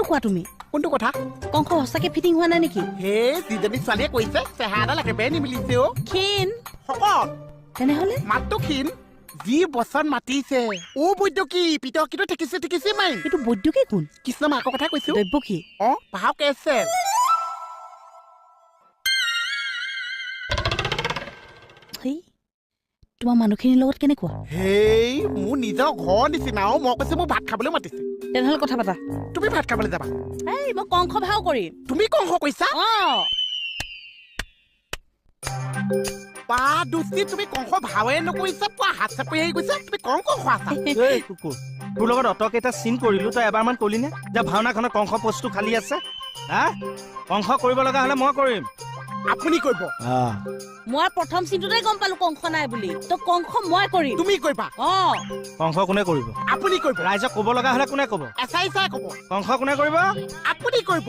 কোৱা তুমি কোনটো কথা কংস সঁচাকে ফিটিং হোৱা নাই নেকি হে যিজনী ছোৱালীয়ে কৈছে চেহাৰাডাল একেবাৰে নিমিলিছে অ ক্ষীণ শকত তেনেহলে মাতটো ক্ষীণ যি বচন মাতিছে ও বৈদ্যকী পিতকিটো ঠেকিছে মাই এইটো বৈদ্যুকী কোন কৃষ্ণ মাকৰ কথা কৈছো দৈৱকী অ পাহাও কেছে হেই তোমাৰ মানুহখিনিৰ লগত কেনেকুৱা হেই মোৰ নিজৰ ঘৰ নিচিনা অ মই কৈছো মোক ভাত খাবলৈ মাতিছে তেনেহলে কথা পাতা তুমি ভাত খাবলৈ যাবা এই মই কংস ভাও কৰিম তুমি কংস কৈছা অ বা দুষ্টি তুমি কংস ভাৱে নকৰিছা পোৱা হাত চাপৰি আহি গৈছা তুমি কংস খোৱাছা এই কুকুৰ তোৰ লগত অটকেইটা চিন কৰিলো তই এবাৰমান কলি নে যে ভাওনাখনত কংস পোষ্টটো খালী আছে হা কংস কৰিব লগা হলে মই কৰিম আপুনি কৰিব মই প্ৰথম চিনটোতে গম পালো কংস নাই বুলি তো কংস মই কৰিম তুমি কৰিবা অ কংস কোনে কৰিব আপুনি কৰিব ৰাইজক ক'ব লগা হলে কোনে ক'ব এচাই চাই ক'ব কংস কোনে কৰিব আপুনি কৰিব